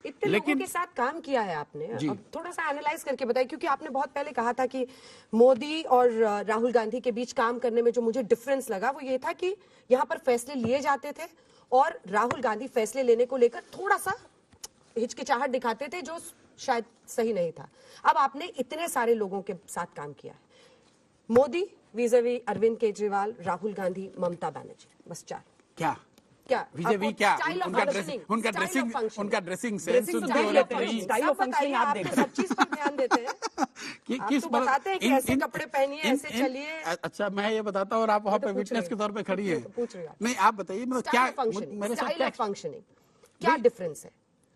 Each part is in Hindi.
इतने लोगों के साथ काम किया है आपने, अब थोड़ा सा एनालाइज करके बताइए, क्योंकि आपने बहुत पहले कहा था कि मोदी और राहुल गांधी के बीच काम करने में जो मुझे डिफरेंस लगा वो ये था कि यहाँ पर फैसले लिए जाते थे और राहुल गांधी फैसले लेने को लेकर थोड़ा सा हिचकिचाहट दिखाते थे, जो शायद सही नहीं था। अब आपने इतने सारे लोगों के साथ काम किया है, मोदी vis-a-vis अरविंद केजरीवाल, राहुल गांधी, ममता बनर्जी, बस 4 क्या vis-a-vis क्या उनका dressing sense style of functioning आप देखते हैं, सब चीज पर ध्यान देते हैं कि किस तो बताते हैं कि ऐसे कपड़े पहनिए, ऐसे चलिए। अच्छा, मैं ये बताता हूँ और आप वहाँ पे विटनेस के तौर पे खड़ी है, पूछ रही हूँ नहीं आप बताइए, मतलब क्या स्टाइल ऑफ फंक्शनिंग क्या डिफरेंस है?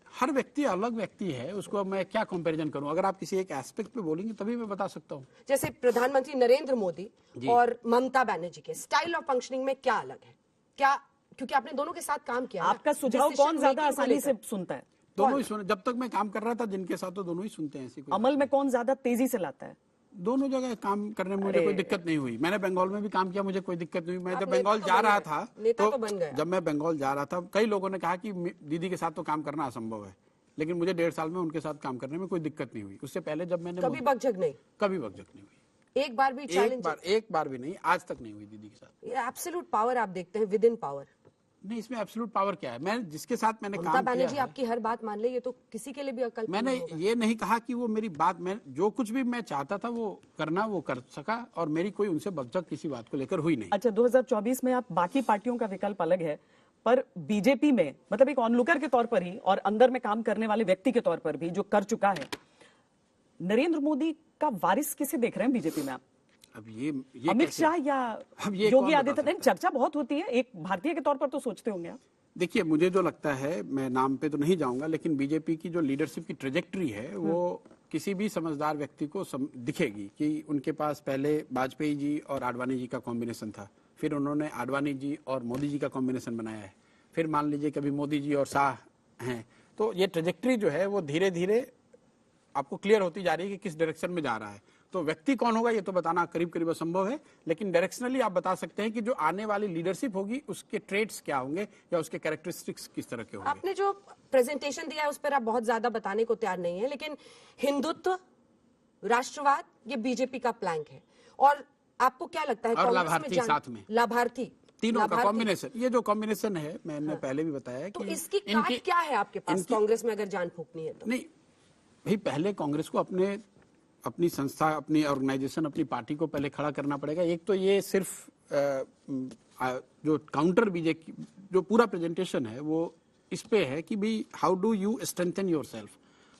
हर व्यक्ति अलग व्यक्ति है, उसको मैं क्या कंपैरिजन करूं? अगर आप किसी एक एस्पेक्ट पे बोलेंगे तभी मैं बता सकता हूं। जैसे प्रधानमंत्री नरेंद्र मोदी और ममता बनर्जी के स्टाइल ऑफ फंक्शनिंग में क्या अलग है? क्या, क्योंकि आपने दोनों के साथ काम किया, आपका सुझाव कौन ज्यादा आसानी से सुनता है? दोनों ही सुने, जब तक मैं काम कर रहा था जिनके साथ तो दोनों ही सुनते हैं। ऐसी अमल में कौन ज्यादा तेजी से लाता है? दोनों जगह काम करने में मुझे कोई दिक्कत नहीं हुई। मैंने बंगाल में भी काम किया, मुझे कोई दिक्कत नहीं हुई। मैं जब बंगाल जा रहा था तो जब मैं बंगाल जा रहा था कई लोगों ने कहा कि दीदी के साथ तो काम करना असंभव है, लेकिन मुझे 1.5 साल में उनके साथ काम करने में कोई दिक्कत नहीं हुई। उससे पहले जब मैंने कभी बकझक नहीं, कभी बकझक नहीं हुई, एक बार भी चैलेंज, एक बार भी नहीं, आज तक नहीं हुई दीदी के साथ। ये एब्सोल्यूट पावर आप देखते हैं, विद इन पावर नहीं, इसमें एब्सोल्यूट पावर क्या है? मैं जिसके साथ मैंने काम किया है, आपकी हर बात मान ले, ये तो किसी के लिए भी अकल्पनीय मैंने ये नहीं कहा कि वो मेरी बात, मैं जो कुछ भी मैं चाहता था वो करना, वो कर सका, और मेरी कोई उनसे बकझक किसी बात को लेकर हुई नहीं। अच्छा, 2024 में आप, बाकी पार्टियों का विकल्प अलग है, पर बीजेपी में मतलब एक ऑनलुकर के तौर पर ही और अंदर में काम करने वाले व्यक्ति के तौर पर भी जो कर चुका है, नरेंद्र मोदी का वारिस किसे देख रहे हैं बीजेपी में आप? अब ये अमित शाह या योगी आदित्यनाथ? चर्चा बहुत होती है, एक भारतीय के तौर पर तो सोचते होंगे आप। देखिए, मुझे जो लगता है, मैं नाम पे तो नहीं जाऊंगा, लेकिन बीजेपी की जो लीडरशिप की ट्रेजेक्टरी है वो किसी भी समझदार व्यक्ति को दिखेगी कि उनके पास पहले वाजपेयी जी और आडवाणी जी का कॉम्बिनेशन था, फिर उन्होंने आडवाणी जी और मोदी जी का कॉम्बिनेशन बनाया है, फिर मान लीजिए कभी मोदी जी और शाह हैं, तो ये ट्रेजेक्टरी जो है वो धीरे धीरे आपको क्लियर होती जा रही है कि किस डायरेक्शन में जा रहा है। तो व्यक्ति कौन होगा ये तो बताना करीब करीब असंभव है, लेकिन डायरेक्शनली आप बता सकते हैं कि जो आने वाली लीडरशिप होगी उसके ट्रेट्स क्या होंगे या उसके कैरेक्टरिस्टिक्स किस तरह के होंगे। आपने जो प्रेजेंटेशन दिया है उस पर आप बहुत ज्यादा बताने को तैयार नहीं है, लेकिन हिंदुत्व, राष्ट्रवाद, ये बीजेपी का प्लैंक है, और आपको क्या लगता है और लाभार्थी साथ में, लाभार्थी, तीनों का कॉम्बिनेशन, ये जो कॉम्बिनेशन है मैंने पहले भी बताया तो कि इसकी काट क्या है आपके पास कांग्रेस में अगर जान फूकनी है तो? नहीं भाई, पहले कांग्रेस को अपनी संस्था, अपनी ऑर्गेनाइजेशन, अपनी पार्टी को पहले खड़ा करना पड़ेगा। एक तो ये सिर्फ जो काउंटर बीजेपी, जो पूरा प्रेजेंटेशन है वो इस पे है कि भाई how do you strengthen yourself,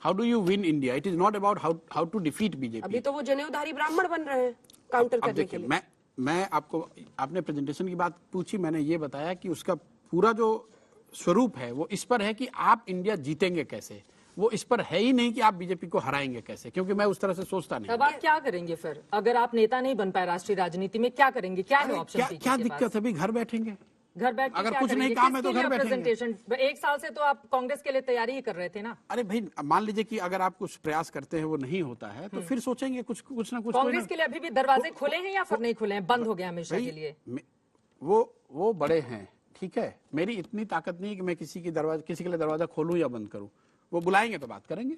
how do you win India, it is not about how to defeat BJP. अभी तो वो जनेऊधारी ब्राह्मण बन रहे हैं काउंटर करने के लिए। मैं आपको, आपने प्रेजेंटेशन की बात पूछी, मैंने ये बताया कि उसका पूरा जो स्वरूप है वो इस पर है कि आप इंडिया जीतेंगे कैसे, वो इस पर है ही नहीं कि आप बीजेपी को हराएंगे कैसे, क्योंकि मैं उस तरह से सोचता नहीं। अब आप क्या करेंगे फिर, अगर आप नेता नहीं बन पाए राष्ट्रीय राजनीति में, क्या करेंगे? क्या है ऑप्शन? क्या दिक्कत है? घर बैठेंगे, घर बैठ, अगर कुछ नहीं काम है तो घर बैठेंगे। प्रेजेंटेशन 1 साल से तो आप कांग्रेस के लिए तैयारी ही कर रहे थे ना। अरे भाई, मान लीजिए कि अगर आप कुछ प्रयास करते हैं वो नहीं होता है तो फिर सोचेंगे कुछ ना कुछ। कांग्रेस के लिए अभी भी दरवाजे खुले हैं या फिर नहीं खुले हैं, बंद हो गया हमेशा के लिए? वो बड़े हैं, ठीक है, मेरी इतनी ताकत नहीं कि मैं किसी के लिए दरवाजा खोलूं या बंद करूं। वो बुलाएंगे तो बात करेंगे।